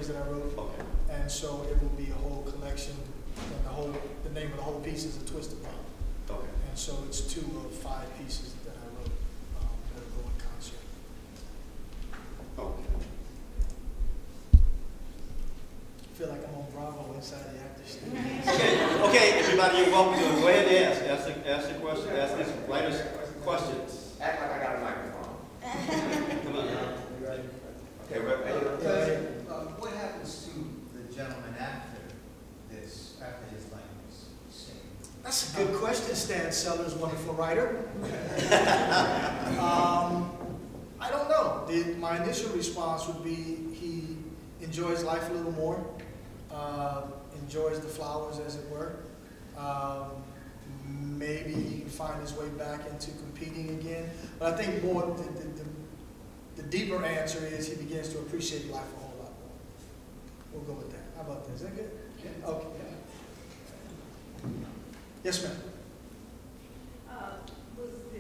plays that I wrote. Okay. And so it will be a whole collection, and the name of the whole piece is A Twisted Love. Okay. And so it's 2 of 5 pieces that I wrote that will go in concert. Okay. I feel like I'm on Bravo inside the actors studio. Okay, everybody, you're welcome to go ahead and ask the question, ask these writers questions. Act like I got a microphone. Come on. Okay, what happens to the gentleman after this, after his life is saved? That's a good question, Stan Sellers, wonderful writer. I don't know. My initial response would be he enjoys life a little more, enjoys the flowers, as it were. Maybe he can find his way back into competing again. But I think more the deeper answer is he begins to appreciate life a whole lot more. We'll go with that. How about that? Is that good? Yeah. Okay. Yes, ma'am. Was the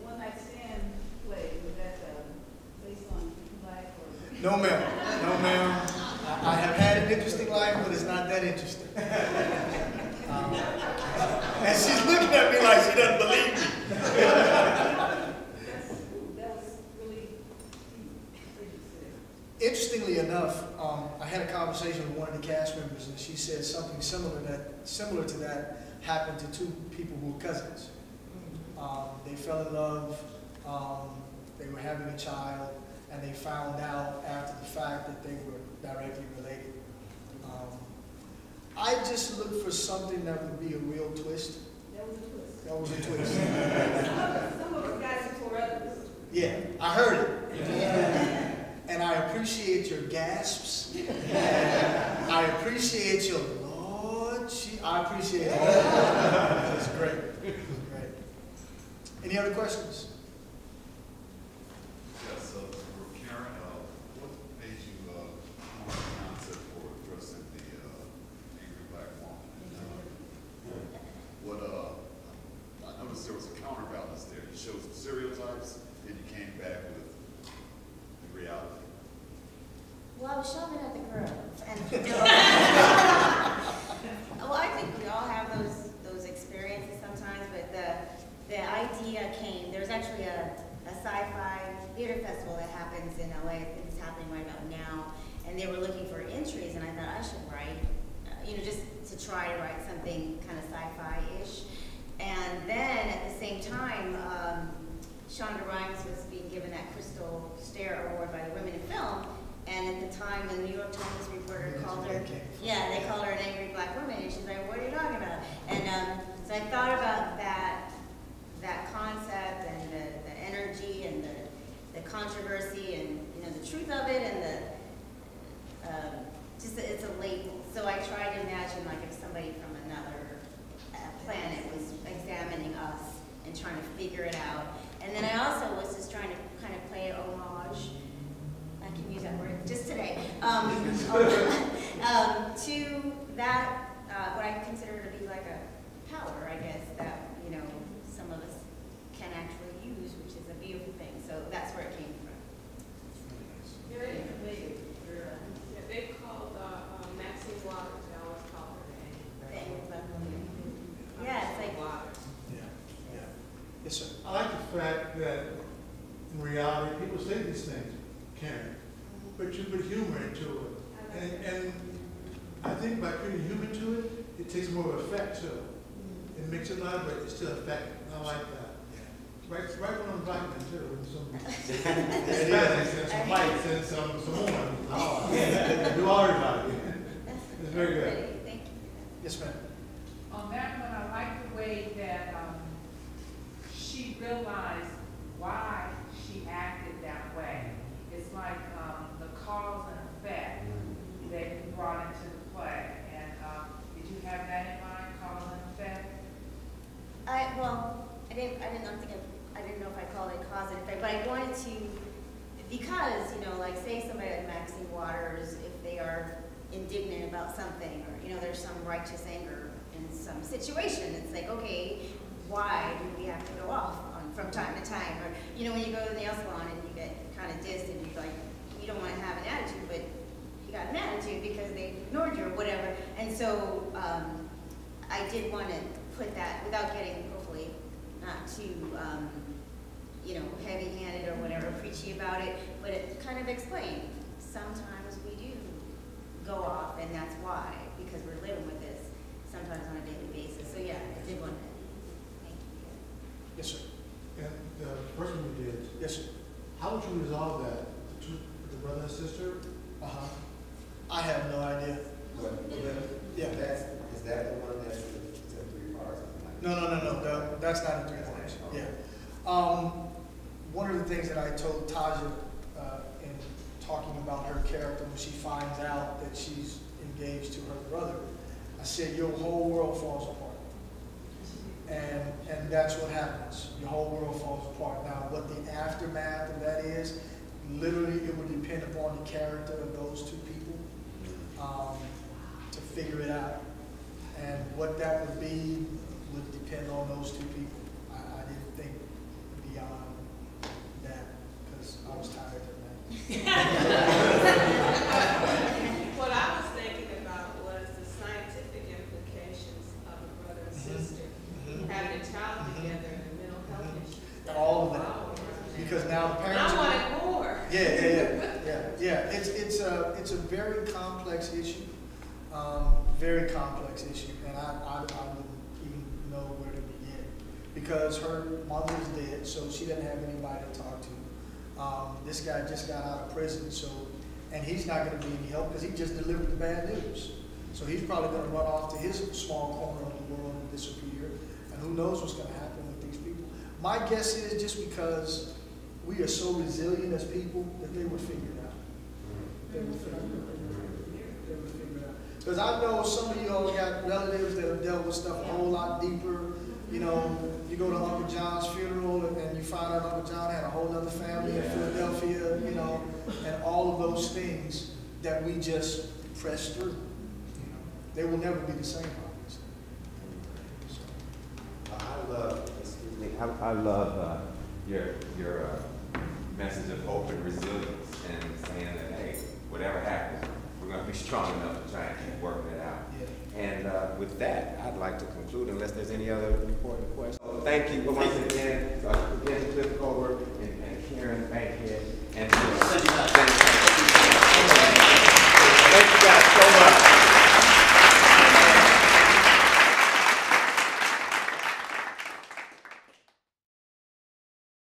One Night Stand play, was that based on life or? No, ma'am. No, ma'am. I have had an interesting life, but it's not that interesting. And she's looking at me like she doesn't believe me. That was really Interestingly enough, I had a conversation with one of the cast members, and she said something similar to that happened to 2 people who were cousins. They fell in love, they were having a child, and they found out after the fact that they were directly related. I just looked for something that would be a real twist. That was a twist. That was a twist. Some of us got it for others. Yeah, I heard it. Yeah. And I appreciate your gasps. And I appreciate your Lord. I appreciate it. It's great. It's great. Any other questions? Yes, for Karen, what made you come up with the concept for addressing the angry black woman? I noticed there was a counterbalance there. You showed some stereotypes, then you came back with the reality. Well, I was shopping at the Grove, and well, I think we all have those experiences sometimes. But the idea came. There's actually a sci-fi theater festival that happens in LA. I think it's happening right about now, and they were looking for entries, and I thought I should write, just to try to write something kind of sci-fi-ish. And then at the same time, Shonda Rhimes was being given that Crystal Stare Award by the Women in Film. And at the time, the New York Times reporter called her, they called her an angry black woman, and she's like, "What are you talking about?" And so I thought about that concept and the energy and the controversy and the truth of it and it's a label. So I tried to imagine like if somebody from another planet was examining us and trying to figure it out. And then I also was just trying to kind of play homage. I can use that word just today, to that, what I consider to be like a power, I guess, that, some of us can actually use, which is a beautiful thing. So that's where it came from. Very familiar. Yeah, they called Maxine Waters. They always call her the angry black woman. Yeah, it's like Waters. Yeah. Yes, sir. I like the fact that in reality people say these things, Karen, but you put humor into it. And I think by putting humor to it, it takes more effect to it. It makes it lighter, but it's still effective. I like that. Right one on black men too. Some Hispanics and some whites and some women. Oh, do everybody. It's very good. Thank you. Yes, ma'am. On that one, I like the way that she realized why she acted that way. It's like the cause and effect that you brought into the play. And did you have that in mind, cause and effect? I didn't know if I called it cause and effect, but I wanted to, because, like say somebody like Maxine Waters, if they are indignant about something, or, there's some righteous anger in some situation, it's like, okay, why do we have to go off from time to time? Or, when you go to the nail salon and you get kind of dissed and you like, you don't want to have an attitude, but you got an attitude because they ignored you or whatever. And so I did want to put that, without getting, hopefully, not too, you know, heavy-handed or whatever, preachy about it, but it kind of explained. Sometimes we do go off, and that's why, because we're living with this sometimes on a daily basis. So yeah, I did want to thank you. Yes, sir. And the first one you did, Yes, sir. how would you resolve that? The brother and sister? Uh-huh. I have no idea. Yeah. Is that the one that's in 3 parts? No, that's not in 3 parts. Yeah. One of the things that I told Taja in talking about her character when she finds out that she's engaged to her brother, I said, your whole world falls apart. And that's what happens. Your whole world falls apart. Now, what the aftermath of that is, literally it would depend upon the character of those 2 people to figure it out. And what that would be would depend on those 2 people. I didn't think beyond that because I was tired of What I was thinking about was the scientific implications of a brother and sister having a child together and mental health issues. that. All of that. Because now the parents. I wanted more. Yeah. It's a very complex issue. Very complex issue, and I wouldn't even know where to begin because her mother is dead, so she doesn't have anybody to talk to. This guy just got out of prison, so and he's not going to be any help because he just delivered the bad news. So he's probably going to run off to his small corner of the world and disappear. And who knows what's going to happen with these people? My guess is just because we are so resilient as people that they would figure it out. They would figure it out. Because I know some of you all got relatives that have dealt with stuff a whole lot deeper. You know, you go to Uncle John's funeral and you find out Uncle John had a whole other family in Philadelphia, you know, and all of those things that we just press through. You know, they will never be the same, obviously. I love your message of hope and resilience and saying that, hey, whatever happens, we're going to be strong enough to try and keep working it out. Yeah. And with that, I'd like to conclude unless there's any other important questions. So thank you once again, Cliff Colbert and Karen Bankhead. And thank you.